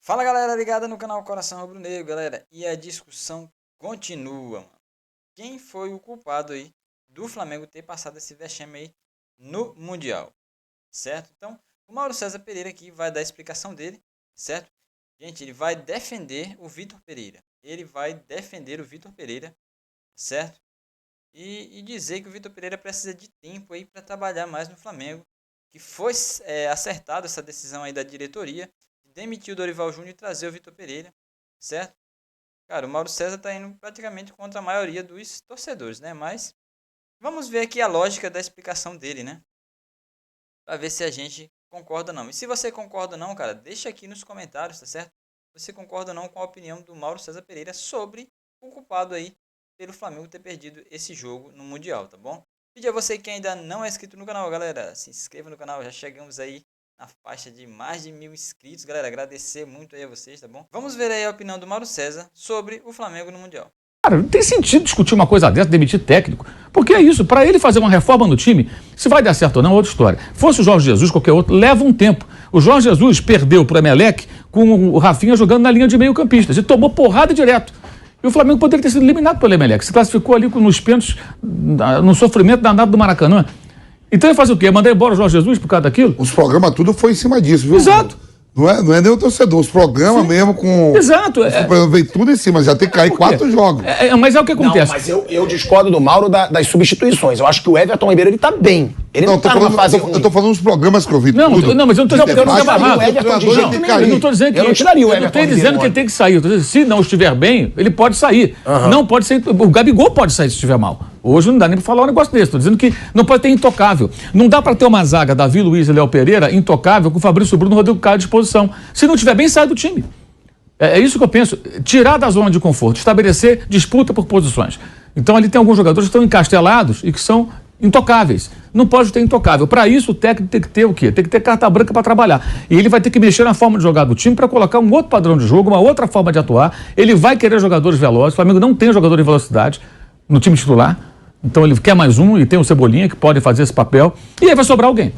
Fala galera ligada no canal Coração Rubro Negro, galera, e a discussão continua, mano. Quem foi o culpado aí do Flamengo ter passado esse vexame aí no Mundial, certo? Então, o Mauro César Pereira aqui vai dar a explicação dele, certo? Gente, ele vai defender o Vitor Pereira, certo? E dizer que o Vitor Pereira precisa de tempo aí para trabalhar mais no Flamengo, que foi acertada essa decisão aí da diretoria, demitir o Dorival Júnior e trazer o Vitor Pereira, certo? Cara, o Mauro César tá indo praticamente contra a maioria dos torcedores, né? Mas vamos ver aqui a lógica da explicação dele, né? Pra ver se a gente concorda ou não. E se você concorda ou não, cara, deixa aqui nos comentários, tá certo? Você concorda ou não com a opinião do Mauro César Pereira sobre o culpado aí pelo Flamengo ter perdido esse jogo no Mundial, tá bom? Pedir a você que ainda não é inscrito no canal, galera, se inscreva no canal, já chegamos aí na faixa de mais de 1000 inscritos, galera, agradecer muito aí a vocês, tá bom? Vamos ver aí a opinião do Mauro César sobre o Flamengo no Mundial. Cara, não tem sentido discutir uma coisa dessa, demitir técnico, porque é isso, para ele fazer uma reforma no time, se vai dar certo ou não é outra história. Fosse o Jorge Jesus, qualquer outro, leva um tempo. O Jorge Jesus perdeu pro Emelec com o Rafinha jogando na linha de meio campistas e tomou porrada direto. E o Flamengo poderia ter sido eliminado pelo Emelec, se classificou ali nos pênaltis, no sofrimento danado do Maracanã. Então ele faz o quê? Mandar embora o Jorge Jesus por causa daquilo? Os programas tudo foi em cima disso, viu? Exato. Não é nem o torcedor, os programas mesmo com... Exato. Vem tudo em cima, já tem que cair 4 jogos. Mas é o que acontece. Não, mas eu discordo do Mauro das substituições. Eu acho que o Everton Ribeiro, ele tá bem. Ele não tá numa fase ruim. Eu tô falando dos programas que eu vi. Não, mas eu não tô dizendo que eu não estava errado. Eu não tô dizendo que... Eu não tiraria o Eu não Everton estou dizendo que ele tem que sair. Eu tô dizendo, se não estiver bem, ele pode sair. Não pode sair... O Gabigol pode sair se estiver mal. Hoje não dá nem pra falar um negócio desse. Tô dizendo que não pode ter intocável. Não dá pra ter uma zaga, Davi Luiz e Léo Pereira, intocável, com o Fabrício Bruno e o Rodrigo Caio à disposição. Se não estiver bem, sai do time. É isso que eu penso. Tirar da zona de conforto, estabelecer disputa por posições. Então ali tem alguns jogadores que estão encastelados e que são intocáveis. Não pode ter intocável. Para isso, o técnico tem que ter o quê? Tem que ter carta branca para trabalhar. E ele vai ter que mexer na forma de jogar do time para colocar um outro padrão de jogo, uma outra forma de atuar. Ele vai querer jogadores velozes. O Flamengo não tem jogador de velocidade no time titular. Então ele quer mais um e tem o Cebolinha que pode fazer esse papel. E aí vai sobrar alguém.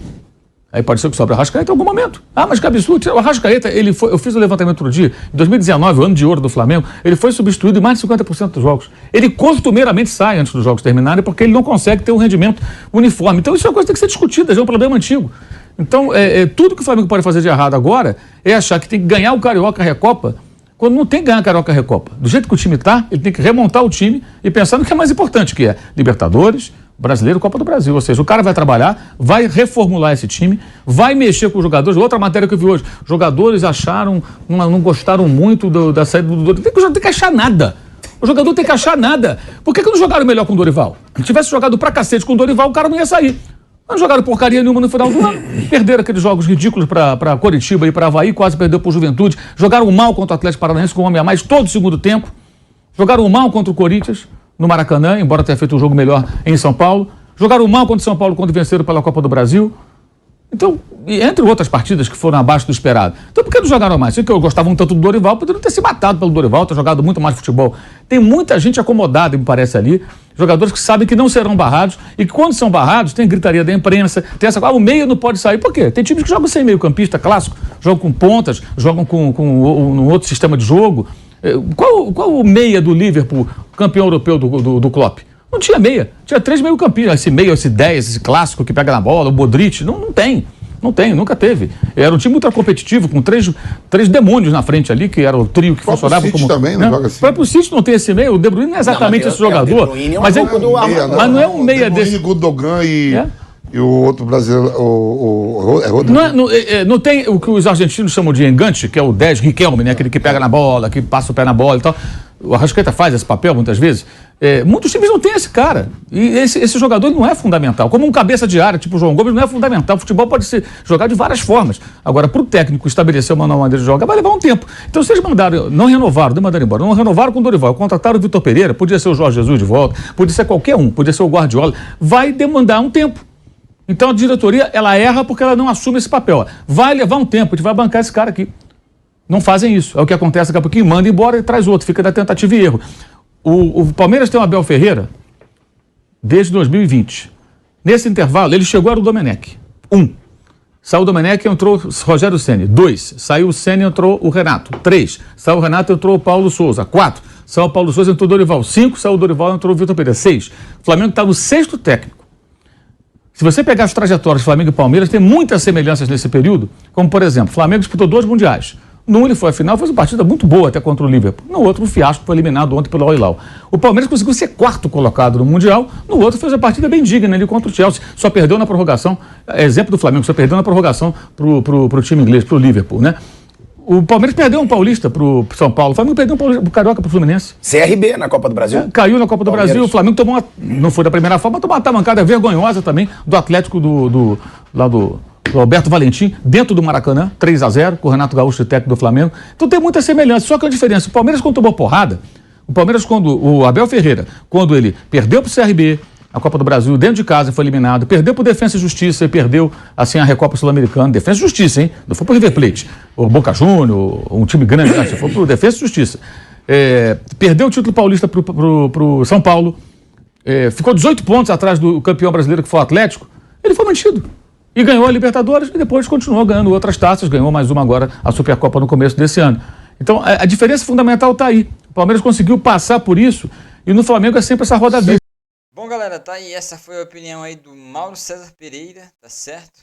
Aí pode ser que sobre o Arrascaeta em algum momento. Mas que absurdo. O Arrascaeta, eu fiz o levantamento outro dia, em 2019, o ano de ouro do Flamengo, ele foi substituído em mais de 50% dos jogos. Ele costumeiramente sai antes dos jogos terminarem porque ele não consegue ter um rendimento uniforme. Então isso é uma coisa que tem que ser discutida, já é um problema antigo. Então, tudo que o Flamengo pode fazer de errado agora é achar que tem que ganhar o Carioca Recopa, quando não tem que ganhar a Carioca Recopa. Do jeito que o time está, ele tem que remontar o time e pensar no que é mais importante, que é Libertadores, Brasileiro, Copa do Brasil. Ou seja, o cara vai trabalhar, vai reformular esse time, vai mexer com os jogadores. Outra matéria que eu vi hoje, jogadores acharam, não gostaram muito da saída do Dorival. Tem que achar nada. O jogador tem que achar nada. Por que não jogaram melhor com o Dorival? Se tivesse jogado pra cacete com o Dorival, o cara não ia sair. Não jogaram porcaria nenhuma no final do ano. Perderam aqueles jogos ridículos para Coritiba e para Avaí, quase perdeu por Juventude. Jogaram mal contra o Atlético Paranaense com um homem a mais todo o segundo tempo. Jogaram mal contra o Corinthians no Maracanã, embora tenha feito um jogo melhor em São Paulo. Jogaram mal contra o São Paulo quando venceram pela Copa do Brasil. Então, entre outras partidas que foram abaixo do esperado. Então, por que não jogaram mais? Se eu gostava um tanto do Dorival, poderiam ter se matado pelo Dorival, ter jogado muito mais futebol. Tem muita gente acomodada, me parece ali, jogadores que sabem que não serão barrados e que quando são barrados, tem gritaria da imprensa, tem essa coisa, o meio não pode sair. Por quê? Tem times que jogam sem meio campista clássico, jogam com pontas, jogam com um outro sistema de jogo. Qual o meia do Liverpool, campeão europeu do Klopp? Não tinha meia. Tinha 3 meio-campistas. Esse meio, esse 10, esse clássico que pega na bola, o Modric. Não tem. Não tem, nunca teve. Era um time ultra competitivo, com três demônios na frente ali, que era o trio que funcionava como... também não joga assim. Para o City não tem esse meio, o De Bruyne não é exatamente esse jogador. Mas não é um meia desse... Gundogan e o outro brasileiro, não tem o que os argentinos chamam de engante, que é o 10, Riquelme, né? Aquele que pega na bola, que passa o pé na bola e tal. O Arrascaeta faz esse papel muitas vezes. Muitos times não têm esse cara. E esse jogador não é fundamental. Como um cabeça de área, tipo o João Gomes, não é fundamental. O futebol pode ser jogado de várias formas. Agora, para o técnico estabelecer uma nova maneira de jogar, vai levar um tempo. Então, se eles mandaram, não mandaram embora. Não renovaram com o Dorival, contrataram o Vitor Pereira, podia ser o Jorge Jesus de volta, podia ser qualquer um, podia ser o Guardiola. Vai demandar um tempo. Então, a diretoria, ela erra porque ela não assume esse papel. Vai levar um tempo, a gente vai bancar esse cara aqui. Não fazem isso. É o que acontece daqui a pouquinho, manda embora e traz outro. Fica da tentativa e erro. O Palmeiras tem o Abel Ferreira desde 2020. Nesse intervalo, ele chegou, era o Domenech. Saiu o Domenech, entrou o Rogério Ceni. 2, saiu o Ceni, entrou o Renato. 3, saiu o Renato, entrou o Paulo Souza. 4, saiu o Paulo Souza, entrou o Dorival. 5, saiu o Dorival, entrou o Vitor Pereira. 6, o Flamengo está no 6º técnico. Se você pegar as trajetórias de Flamengo e Palmeiras, tem muitas semelhanças nesse período, como, por exemplo, o Flamengo disputou 2 mundiais. Num ele foi à final, fez uma partida muito boa até contra o Liverpool. No outro, um fiasco, foi eliminado ontem pelo Al Hilal. O Palmeiras conseguiu ser 4º colocado no Mundial, no outro fez uma partida bem digna ali contra o Chelsea. Só perdeu na prorrogação, exemplo do Flamengo, só perdeu na prorrogação pro time inglês, pro Liverpool, né? O Palmeiras perdeu um paulista pro São Paulo, o Flamengo perdeu um carioca pro Fluminense. CRB na Copa do Brasil. Caiu na Copa do Brasil, o Flamengo tomou não foi da primeira forma, tomou uma tamancada vergonhosa também do Atlético do Alberto Valentim, dentro do Maracanã, 3-0, com o Renato Gaúcho, técnico do Flamengo. Então tem muita semelhança, só que a diferença, o Palmeiras quando tomou porrada, o Abel Ferreira, quando ele perdeu pro CRB, a Copa do Brasil, dentro de casa, foi eliminado, perdeu pro Defensa e Justiça e perdeu, assim, a Recopa Sul-Americana, Defensa e Justiça, hein? Não foi pro River Plate, o Boca Júnior, um time grande, não, foi pro Defensa e Justiça. Perdeu o título paulista pro São Paulo, ficou 18 pontos atrás do campeão brasileiro, que foi o Atlético, ele foi mantido. E ganhou a Libertadores e depois continuou ganhando outras taças, ganhou mais uma agora, a Supercopa no começo desse ano. Então, a diferença fundamental está aí. O Palmeiras conseguiu passar por isso e no Flamengo é sempre essa roda verde. Bom, galera, tá aí. Essa foi a opinião aí do Mauro César Pereira, tá certo?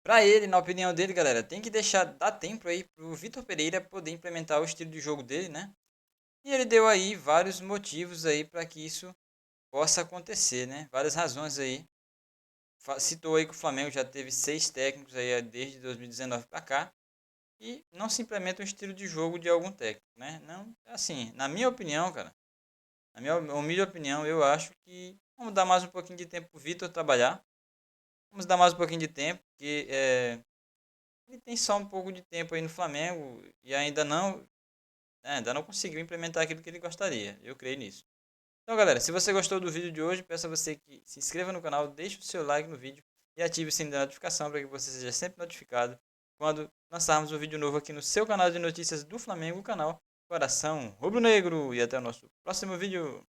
Pra ele, na opinião dele, galera, tem que dar tempo aí pro Vitor Pereira poder implementar o estilo de jogo dele, né? E ele deu aí vários motivos aí para que isso possa acontecer, né? Várias razões aí. Citou aí que o Flamengo já teve 6 técnicos aí desde 2019 para cá e não se implementa um estilo de jogo de algum técnico, né? Não, assim, na minha opinião, cara, na minha humilde opinião, eu acho que vamos dar mais um pouquinho de tempo pro Vitor trabalhar. Vamos dar mais um pouquinho de tempo, porque ele tem só um pouco de tempo aí no Flamengo e ainda não conseguiu implementar aquilo que ele gostaria. Eu creio nisso. Então, galera, se você gostou do vídeo de hoje, peço a você que se inscreva no canal, deixe o seu like no vídeo e ative o sininho da notificação para que você seja sempre notificado quando lançarmos um vídeo novo aqui no seu canal de notícias do Flamengo, o canal Coração Rubro Negro. E até o nosso próximo vídeo.